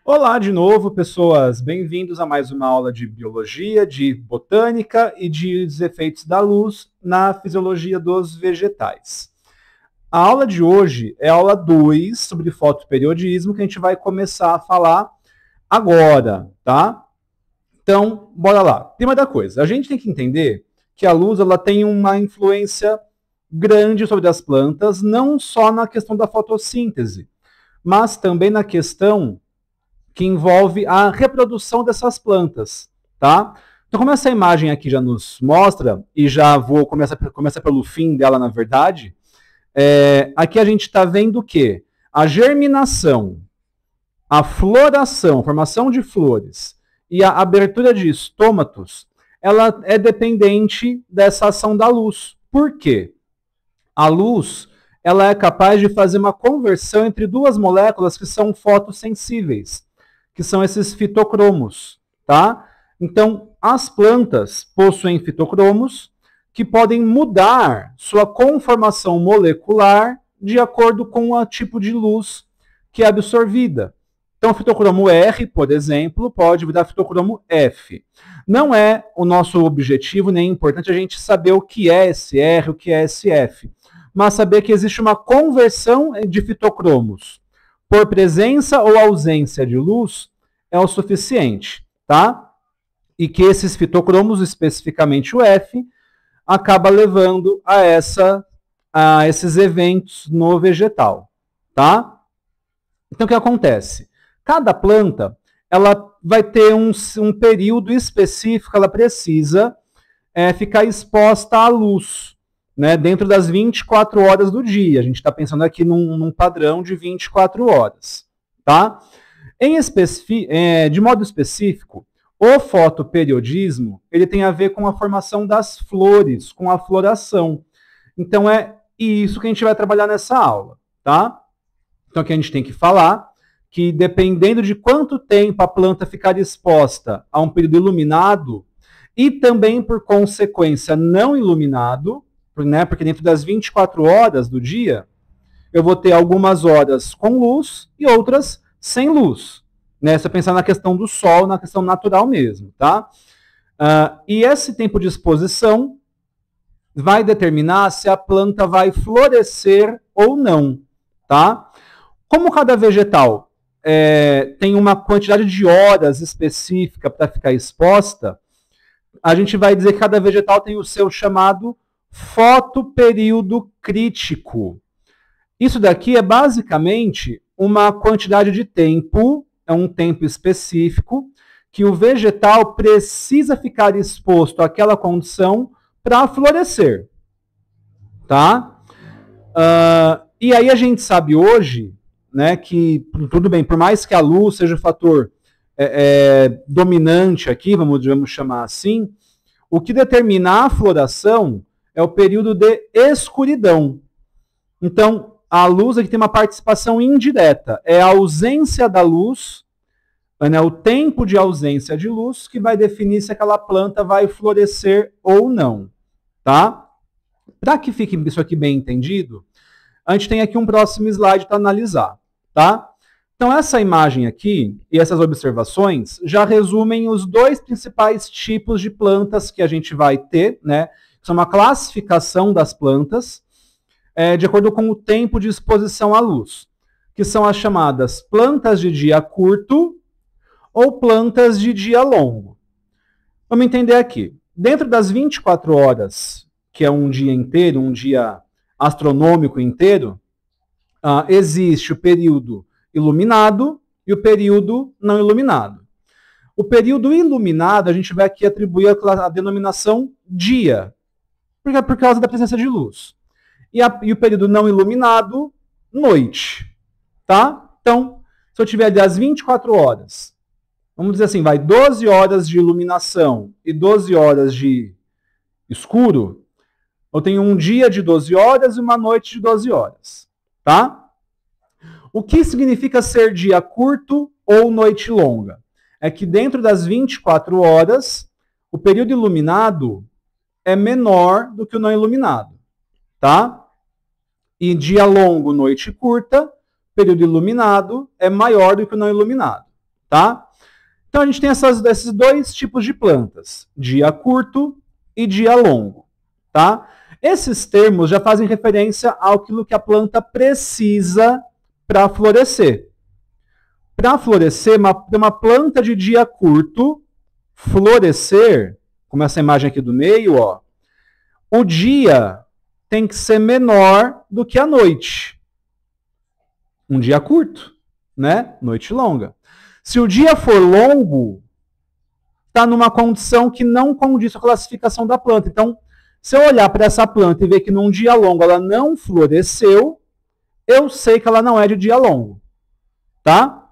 Olá de novo, pessoas. Bem-vindos a mais uma aula de biologia, de botânica e de os efeitos da luz na fisiologia dos vegetais. A aula de hoje é a aula 2 sobre fotoperiodismo, que a gente vai começar a falar agora, tá? Então, bora lá. Primeira coisa, a gente tem que entender que a luz ela tem uma influência grande sobre as plantas, não só na questão da fotossíntese, mas também na questão que envolve a reprodução dessas plantas, tá? Então, como essa imagem aqui já nos mostra, e já vou começar pelo fim dela, na verdade, aqui a gente está vendo que a germinação, a floração, formação de flores e a abertura de estômatos, ela é dependente dessa ação da luz. Por quê? A luz ela é capaz de fazer uma conversão entre duas moléculas que são fotossensíveis, que são esses fitocromos, tá? Então, as plantas possuem fitocromos que podem mudar sua conformação molecular de acordo com o tipo de luz que é absorvida. Então, o fitocromo R, por exemplo, pode virar fitocromo F. Não é o nosso objetivo, nem importante a gente saber o que é esse R, o que é esse F, mas saber que existe uma conversão de fitocromos por presença ou ausência de luz é o suficiente, tá? E que esses fitocromos, especificamente o F, acaba levando a esses eventos no vegetal, tá? Então, o que acontece? Cada planta, ela vai ter um período específico, ela precisa ficar exposta à luz, né, dentro das 24 horas do dia. A gente está pensando aqui num padrão de 24 horas, tá? De modo específico, o fotoperiodismo ele tem a ver com a formação das flores, com a floração. Então é isso que a gente vai trabalhar nessa aula, tá? Então aqui a gente tem que falar que dependendo de quanto tempo a planta ficar exposta a um período iluminado e também por consequência não iluminado, né, porque dentro das 24 horas do dia eu vou ter algumas horas com luz e outras sem luz, né? Se você pensar na questão do sol, na questão natural mesmo, tá? E esse tempo de exposição vai determinar se a planta vai florescer ou não, tá? Como cada vegetal tem uma quantidade de horas específica para ficar exposta, a gente vai dizer que cada vegetal tem o seu chamado fotoperíodo crítico. Isso daqui é basicamente uma quantidade de tempo, é um tempo específico, que o vegetal precisa ficar exposto àquela condição para florescer, tá? E aí a gente sabe hoje, né, que tudo bem, por mais que a luz seja o fator dominante aqui, vamos chamar assim, o que determina a floração é o período de escuridão. Então, a luz aqui tem uma participação indireta. É a ausência da luz, né, o tempo de ausência de luz, que vai definir se aquela planta vai florescer ou não, tá? Para que fique isso aqui bem entendido, a gente tem aqui um próximo slide para analisar, tá? Então, essa imagem aqui e essas observações já resumem os dois principais tipos de plantas que a gente vai ter, né? São uma classificação das plantas de acordo com o tempo de exposição à luz, que são as chamadas plantas de dia curto ou plantas de dia longo. Vamos entender aqui. Dentro das 24 horas, que é um dia inteiro, um dia astronômico inteiro, existe o período iluminado e o período não iluminado. O período iluminado, a gente vai aqui atribuir a denominação dia, por causa da presença de luz. E o período não iluminado, noite, tá? Então, se eu tiver ali as 24 horas, vamos dizer assim, vai 12 horas de iluminação e 12 horas de escuro, eu tenho um dia de 12 horas e uma noite de 12 horas, tá? O que significa ser dia curto ou noite longa? É que dentro das 24 horas, o período iluminado é menor do que o não iluminado, tá? E dia longo, noite curta, período iluminado é maior do que o não iluminado, tá? Então a gente tem esses dois tipos de plantas, dia curto e dia longo, tá? Esses termos já fazem referência àquilo que a planta precisa para florescer. Para florescer, uma planta de dia curto florescer, como essa imagem aqui do meio, ó, o dia tem que ser menor do que a noite. Um dia curto, né? Noite longa. Se o dia for longo, está numa condição que não condiz com a classificação da planta. Então, se eu olhar para essa planta e ver que num dia longo ela não floresceu, eu sei que ela não é de dia longo, tá?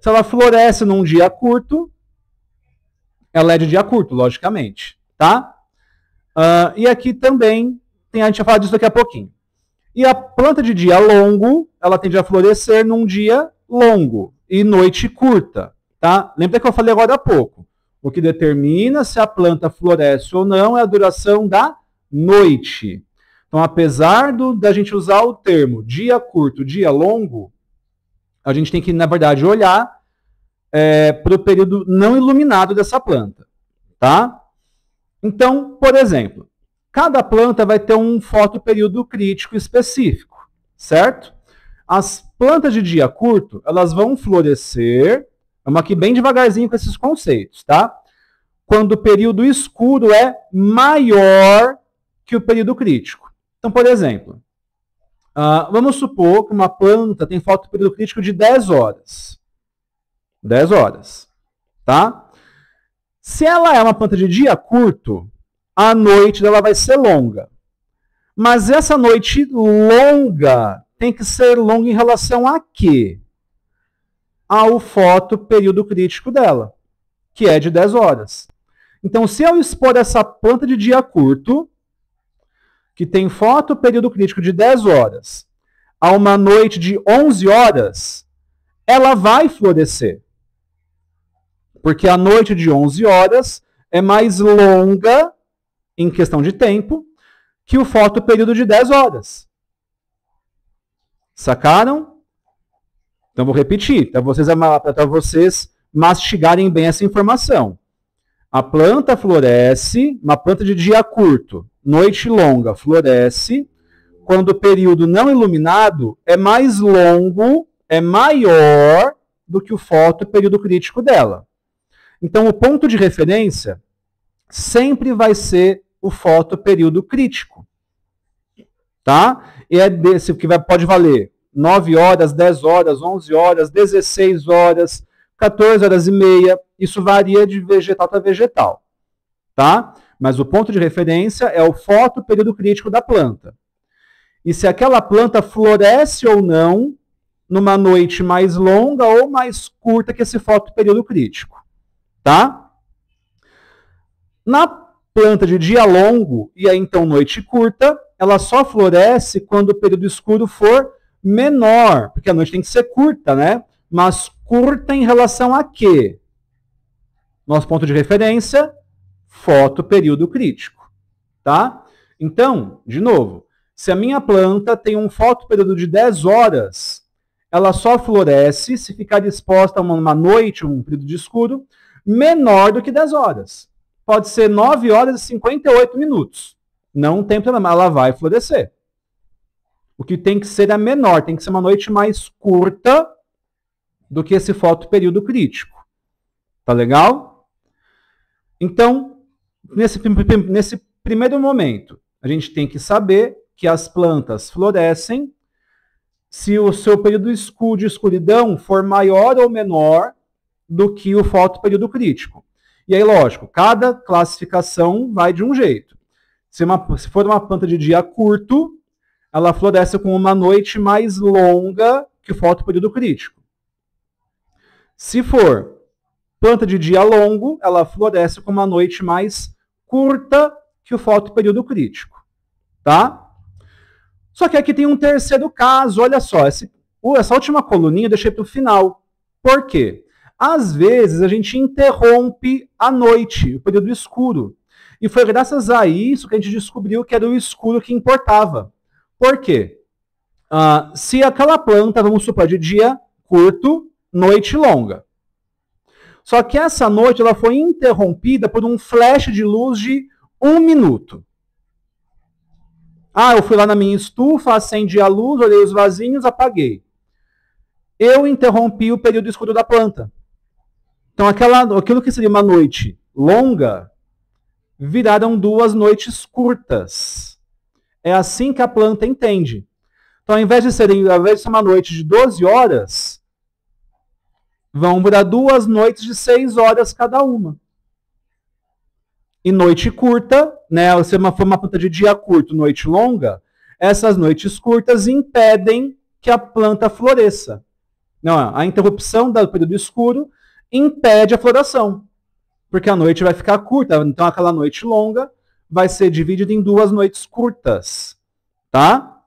Se ela floresce num dia curto, ela é de dia curto, logicamente, tá? E aqui também, a gente vai falar disso daqui a pouquinho. E a planta de dia longo, ela tende a florescer num dia longo e noite curta, tá? Lembra que eu falei agora há pouco. O que determina se a planta floresce ou não é a duração da noite. Então, apesar da gente usar o termo dia curto, dia longo, a gente tem que, na verdade, olhar para o período não iluminado dessa planta, tá? Então, por exemplo, cada planta vai ter um fotoperíodo crítico específico, certo? As plantas de dia curto, elas vão florescer, vamos aqui bem devagarzinho com esses conceitos, tá? Quando o período escuro é maior que o período crítico. Então, por exemplo, vamos supor que uma planta tem fotoperíodo crítico de 10 horas. 10 horas, tá? Se ela é uma planta de dia curto, a noite dela vai ser longa. Mas essa noite longa tem que ser longa em relação a quê? Ao fotoperíodo crítico dela, que é de 10 horas. Então, se eu expor essa planta de dia curto, que tem fotoperíodo crítico de 10 horas, a uma noite de 11 horas, ela vai florescer. Porque a noite de 11 horas é mais longa, em questão de tempo, que o fotoperíodo de 10 horas. Sacaram? Então vou repetir, para vocês mastigarem bem essa informação. A planta floresce, uma planta de dia curto, noite longa, floresce, quando o período não iluminado é mais longo, é maior do que o fotoperíodo crítico dela. Então, o ponto de referência sempre vai ser o fotoperíodo crítico. Tá? E é desse que pode valer 9 horas, 10 horas, 11 horas, 16 horas, 14 horas e meia. Isso varia de vegetal para vegetal. Tá? Mas o ponto de referência é o fotoperíodo crítico da planta. E se aquela planta floresce ou não numa noite mais longa ou mais curta que esse fotoperíodo crítico. Tá? Na planta de dia longo, e aí então noite curta, ela só floresce quando o período escuro for menor, porque a noite tem que ser curta, né? Mas curta em relação a quê? Nosso ponto de referência, fotoperíodo crítico, tá? Então, de novo, se a minha planta tem um fotoperíodo de 10 horas, ela só floresce se ficar exposta a uma noite, um período de escuro, menor do que 10 horas. Pode ser 9 horas e 58 minutos. Não tem problema, ela vai florescer. O que tem que ser é menor, tem que ser uma noite mais curta do que esse fotoperíodo crítico. Tá legal? Então, nesse primeiro momento, a gente tem que saber que as plantas florescem se o seu período de escuridão for maior ou menor do que o fotoperíodo crítico. E aí, lógico, cada classificação vai de um jeito. Se for uma planta de dia curto, ela floresce com uma noite mais longa que o fotoperíodo crítico. Se for planta de dia longo, ela floresce com uma noite mais curta que o fotoperíodo crítico. Tá? Só que aqui tem um terceiro caso, olha só, essa última coluninha eu deixei para o final. Por quê? Às vezes a gente interrompe a noite, o período escuro. E foi graças a isso que a gente descobriu que era o escuro que importava. Por quê? Se aquela planta, vamos supor, de dia curto, noite longa. Só que essa noite ela foi interrompida por um flash de luz de 1 minuto. Eu fui lá na minha estufa, acendi a luz, olhei os vasinhos, apaguei. Eu interrompi o período escuro da planta. Então, aquilo que seria uma noite longa, viraram 2 noites curtas. É assim que a planta entende. Então, ao invés de ser uma noite de 12 horas, vão virar 2 noites de 6 horas cada uma. E noite curta, né? Se for uma planta de dia curto, noite longa, essas noites curtas impedem que a planta floresça. Não, a interrupção do período escuro impede a floração, porque a noite vai ficar curta. Então, aquela noite longa vai ser dividida em 2 noites curtas, tá?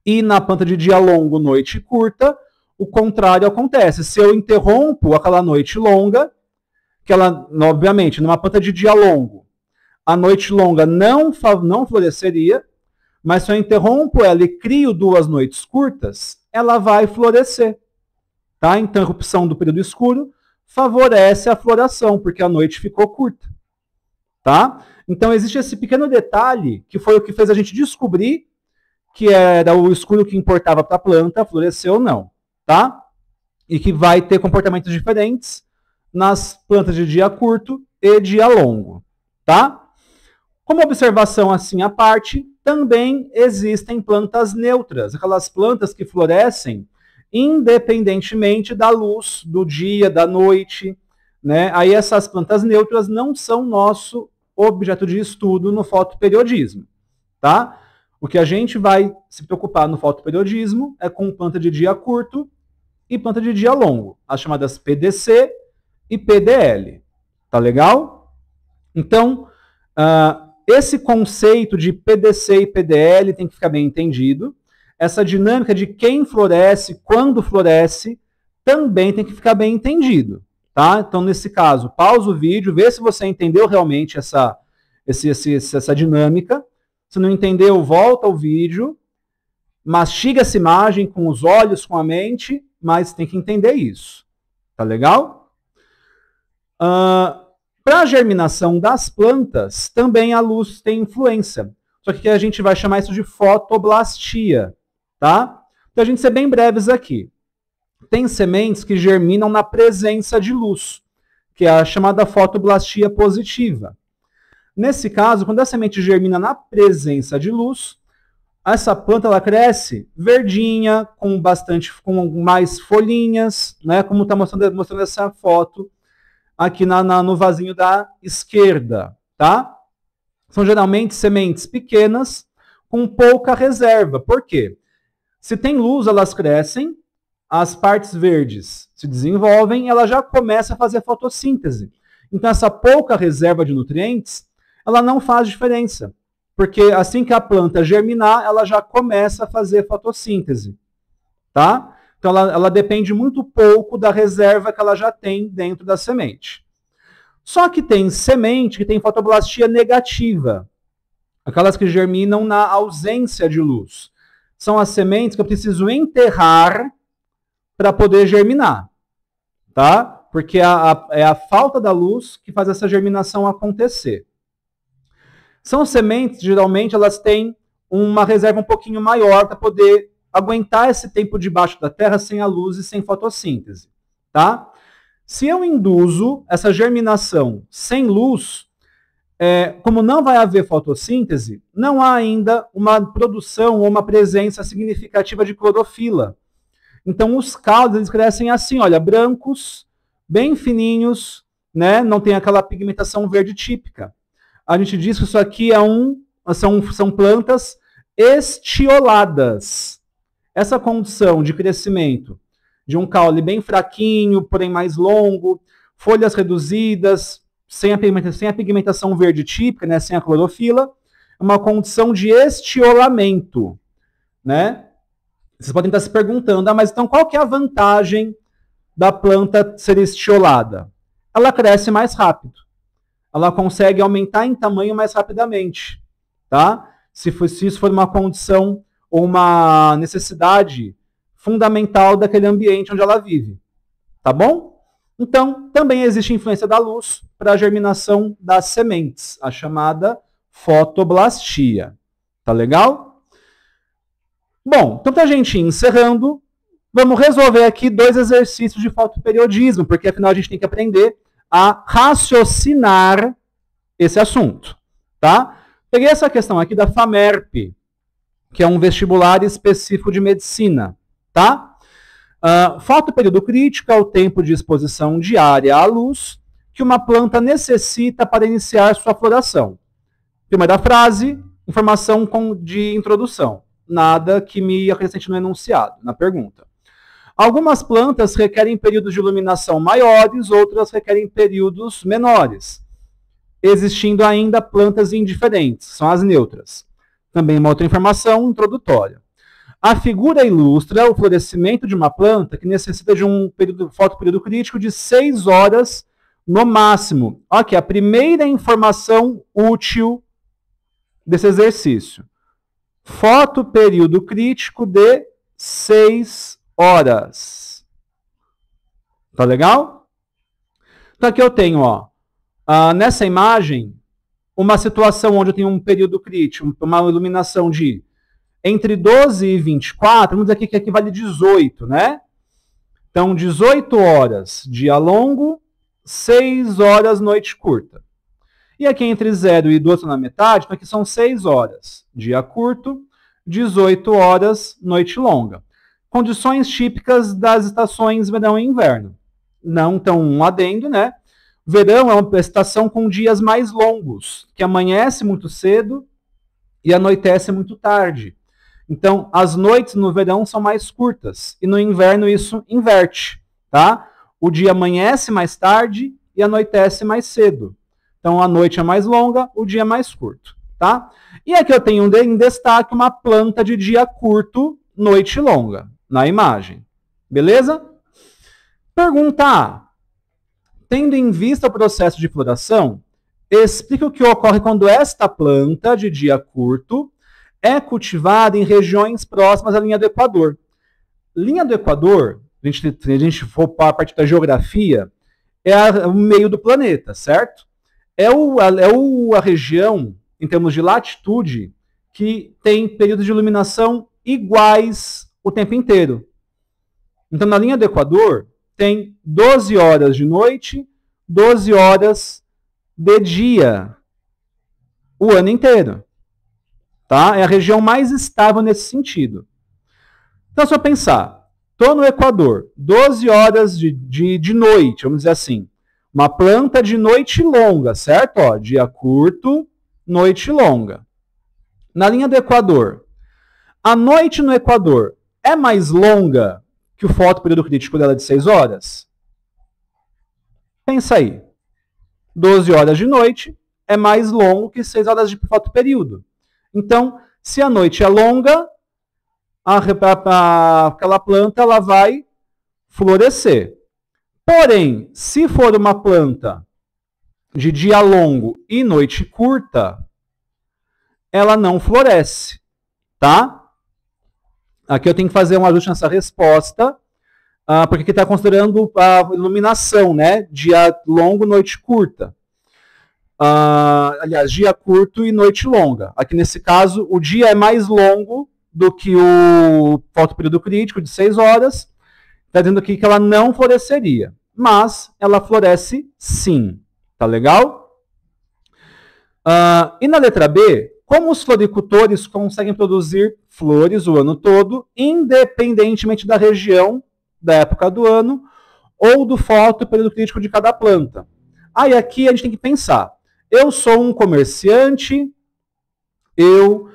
E na planta de dia longo, noite curta, o contrário acontece. Se eu interrompo aquela noite longa, que ela, obviamente, numa planta de dia longo, a noite longa não floresceria, mas se eu interrompo ela e crio 2 noites curtas, ela vai florescer. Tá? Então, a interrupção do período escuro favorece a floração, porque a noite ficou curta. Tá? Então, existe esse pequeno detalhe, que foi o que fez a gente descobrir que era o escuro que importava para a planta florescer ou não. Tá? E que vai ter comportamentos diferentes nas plantas de dia curto e dia longo. Tá? Como observação assim à parte, também existem plantas neutras, aquelas plantas que florescem independentemente da luz, do dia, da noite, né? Aí essas plantas neutras não são nosso objeto de estudo no fotoperiodismo, tá? O que a gente vai se preocupar no fotoperiodismo é com planta de dia curto e planta de dia longo, as chamadas PDC e PDL, tá legal? Então, esse conceito de PDC e PDL tem que ficar bem entendido. Essa dinâmica de quem floresce, quando floresce, também tem que ficar bem entendido. Tá? Então, nesse caso, pausa o vídeo, vê se você entendeu realmente essa dinâmica. Se não entendeu, volta ao vídeo, mastiga essa imagem com os olhos, com a mente, mas tem que entender isso. Tá legal? Para a germinação das plantas, também a luz tem influência. Só que a gente vai chamar isso de fotoblastia. Tá? Então, a gente ser bem breves aqui. Tem sementes que germinam na presença de luz, que é a chamada fotoblastia positiva. Nesse caso, quando a semente germina na presença de luz, essa planta ela cresce verdinha, com mais folhinhas, né, como está mostrando essa foto aqui no vasinho da esquerda. Tá? São geralmente sementes pequenas, com pouca reserva. Por quê? Se tem luz, elas crescem, as partes verdes se desenvolvem, ela já começa a fazer fotossíntese. Então, essa pouca reserva de nutrientes, ela não faz diferença. Porque assim que a planta germinar, ela já começa a fazer fotossíntese. Tá? Então, ela depende muito pouco da reserva que ela já tem dentro da semente. Só que tem semente que tem fotoblastia negativa. Aquelas que germinam na ausência de luz. São as sementes que eu preciso enterrar para poder germinar, tá? Porque é a falta da luz que faz essa germinação acontecer. São sementes, geralmente, elas têm uma reserva um pouquinho maior para poder aguentar esse tempo debaixo da terra sem a luz e sem fotossíntese, tá? Se eu induzo essa germinação sem luz, como não vai haver fotossíntese, não há ainda uma produção ou uma presença significativa de clorofila. Então, os caules eles crescem assim, olha, brancos, bem fininhos, né? Não tem aquela pigmentação verde típica. A gente diz que isso aqui são plantas estioladas. Essa condição de crescimento de um caule bem fraquinho, porém mais longo, folhas reduzidas, sem a pigmentação verde típica, né, sem a clorofila, é uma condição de estiolamento, né? Vocês podem estar se perguntando, mas então qual que é a vantagem da planta ser estiolada? Ela cresce mais rápido. Ela consegue aumentar em tamanho mais rapidamente, tá? Se isso for uma condição ou uma necessidade fundamental daquele ambiente onde ela vive, tá bom? Então, também existe influência da luz para a germinação das sementes, a chamada fotoblastia. Tá legal? Bom, então para a gente ir encerrando, vamos resolver aqui 2 exercícios de fotoperiodismo, porque afinal a gente tem que aprender a raciocinar esse assunto, tá? Peguei essa questão aqui da FAMERP, que é um vestibular específico de medicina, tá? Fotoperíodo crítico é o tempo de exposição diária à luz que uma planta necessita para iniciar sua floração. Primeira frase, informação de introdução. Nada que me acrescente no enunciado, na pergunta. Algumas plantas requerem períodos de iluminação maiores, outras requerem períodos menores, existindo ainda plantas indiferentes, são as neutras. Também uma outra informação introdutória. A figura ilustra o florescimento de uma planta que necessita de um fotoperíodo crítico de 6 horas no máximo. Ok, a primeira informação útil desse exercício. Fotoperíodo crítico de 6 horas. Tá legal? Então aqui eu tenho, ó, nessa imagem, uma situação onde eu tenho um período crítico, uma iluminação de entre 12 e 24, vamos dizer aqui que equivale a 18, né? Então, 18 horas, dia longo, 6 horas, noite curta. E aqui entre 0 e 12 na metade, então aqui são 6 horas, dia curto, 18 horas, noite longa. Condições típicas das estações verão e inverno. Não tão um adendo, né? Verão é uma estação com dias mais longos, que amanhece muito cedo e anoitece muito tarde. Então, as noites no verão são mais curtas e no inverno isso inverte, tá? O dia amanhece mais tarde e anoitece mais cedo. Então, a noite é mais longa, o dia é mais curto, tá? E aqui eu tenho em destaque uma planta de dia curto, noite longa, na imagem. Beleza? Pergunta A. Tendo em vista o processo de floração, explica o que ocorre quando esta planta de dia curto é cultivada em regiões próximas à linha do Equador. Linha do Equador, se a gente for para a parte da geografia, é o meio do planeta, certo? É a região, em termos de latitude, que tem períodos de iluminação iguais o tempo inteiro. Então, na linha do Equador, tem 12 horas de noite, 12 horas de dia, o ano inteiro. Tá? É a região mais estável nesse sentido. Então, se eu pensar, estou no Equador, 12 horas de noite, vamos dizer assim, uma planta de noite longa, certo? Ó, dia curto, noite longa. Na linha do Equador, a noite no Equador é mais longa que o fotoperíodo crítico dela de 6 horas? Pensa aí. 12 horas de noite é mais longo que 6 horas de fotoperíodo. Então, se a noite é longa, aquela planta ela vai florescer. Porém, se for uma planta de dia longo e noite curta, ela não floresce, tá? Aqui eu tenho que fazer um ajuste nessa resposta, porque aqui está considerando a iluminação, né? Dia longo, noite curta. Aliás, dia curto e noite longa. Aqui nesse caso, o dia é mais longo do que o fotoperíodo crítico de 6 horas. Está dizendo aqui que ela não floresceria, mas ela floresce sim. Tá legal? E na letra B, como os floricultores conseguem produzir flores o ano todo, independentemente da região, da época do ano, ou do fotoperíodo crítico de cada planta? Aí aqui a gente tem que pensar. Eu sou um comerciante, eu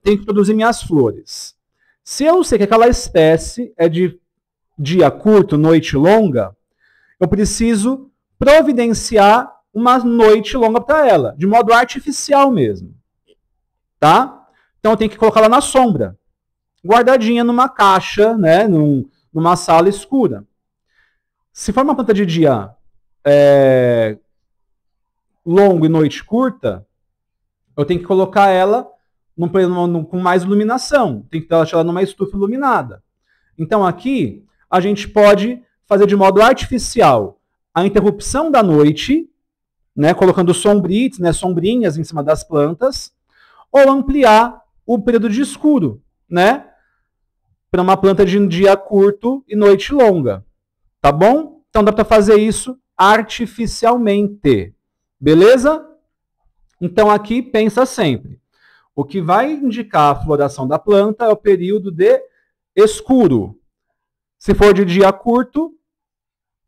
tenho que produzir minhas flores. Se eu sei que aquela espécie é de dia curto, noite longa, eu preciso providenciar uma noite longa para ela, de modo artificial mesmo. Tá? Então eu tenho que colocá-la na sombra, guardadinha numa caixa, né, numa sala escura. Se for uma planta de dia longo e noite curta, eu tenho que colocar ela com mais iluminação. Tem que deixar ela numa estufa iluminada. Então aqui a gente pode fazer de modo artificial a interrupção da noite, né, colocando sombrites, né, sombrinhas em cima das plantas, ou ampliar o período de escuro, né, para uma planta de dia curto e noite longa, tá bom? Então dá para fazer isso artificialmente, beleza? Então aqui pensa sempre, o que vai indicar a floração da planta é o período de escuro. Se for de dia curto,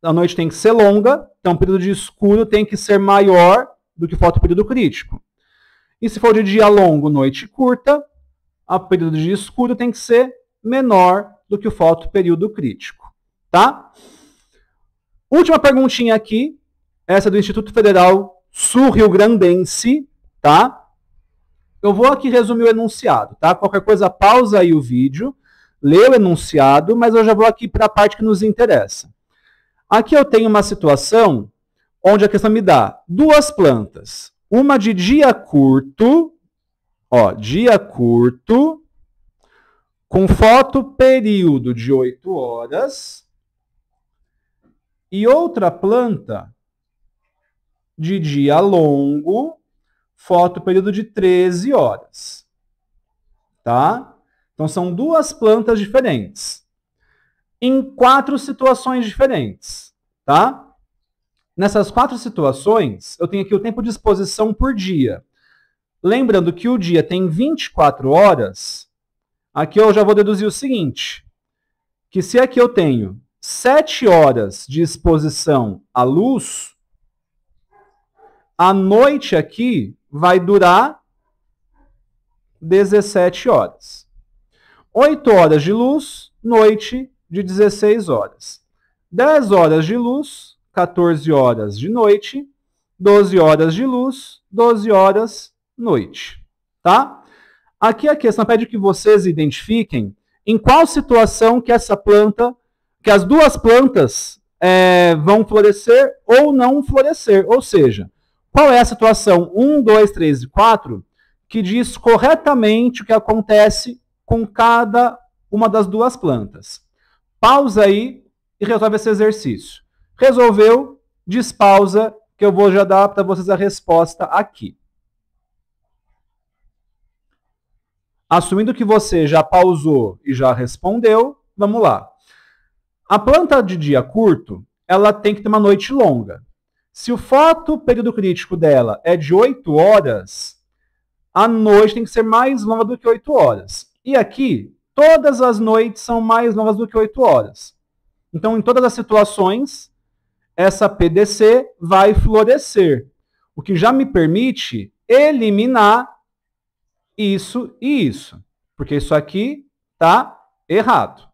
a noite tem que ser longa, então o período de escuro tem que ser maior do que o fotoperíodo crítico. E se for de dia longo, noite curta, o período de escuro tem que ser menor do que o fotoperíodo crítico, tá? Última perguntinha aqui, essa do Instituto Federal Sul-Rio-Grandense, tá? Eu vou aqui resumir o enunciado, tá? Qualquer coisa, pausa aí o vídeo, lê o enunciado, mas eu já vou aqui para a parte que nos interessa. Aqui eu tenho uma situação onde a questão me dá duas plantas. Uma de dia curto, ó, dia curto, com fotoperíodo de 8 horas, e outra planta de dia longo, fotoperíodo de 13 horas. Tá? Então são duas plantas diferentes, em 4 situações diferentes, tá? Nessas 4 situações, eu tenho aqui o tempo de exposição por dia. Lembrando que o dia tem 24 horas, aqui eu já vou deduzir o seguinte, que se aqui eu tenho 7 horas de exposição à luz, a noite aqui vai durar 17 horas. 8 horas de luz, noite de 16 horas. 10 horas de luz, 14 horas de noite. 12 horas de luz, 12 horas noite. Tá? Aqui a questão pede que vocês identifiquem em qual situação que essa planta, que as duas plantas vão florescer ou não florescer. Ou seja, qual é a situação 1, 2, 3 e 4 que diz corretamente o que acontece com cada uma das duas plantas. Pausa aí e resolve esse exercício. Resolveu? Despausa, que eu vou já dar para vocês a resposta aqui. Assumindo que você já pausou e já respondeu, vamos lá. A planta de dia curto, ela tem que ter uma noite longa. Se o fotoperíodo crítico dela é de 8 horas, a noite tem que ser mais longa do que 8 horas. E aqui, todas as noites são mais longas do que 8 horas. Então, em todas as situações, essa PDC vai florescer. O que já me permite eliminar isso e isso. Porque isso aqui está errado.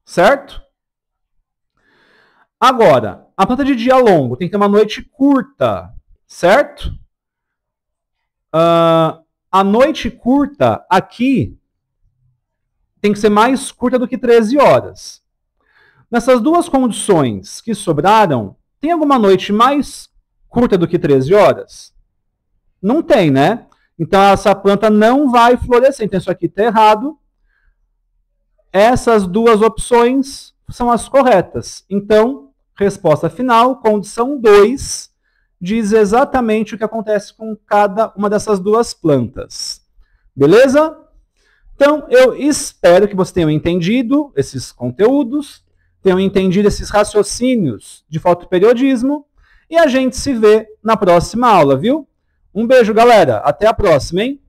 Certo? Agora, a planta de dia longo tem que ter uma noite curta. Certo? A noite curta aqui tem que ser mais curta do que 13 horas. Nessas duas condições que sobraram, tem alguma noite mais curta do que 13 horas? Não tem, né? Então essa planta não vai florescer. Então isso aqui está errado. Essas duas opções são as corretas. Então, resposta final, condição 2, diz exatamente o que acontece com cada uma dessas duas plantas. Beleza? Então, eu espero que vocês tenham entendido esses conteúdos, tenham entendido esses raciocínios de fotoperiodismo, e a gente se vê na próxima aula, viu? Um beijo, galera. Até a próxima, hein?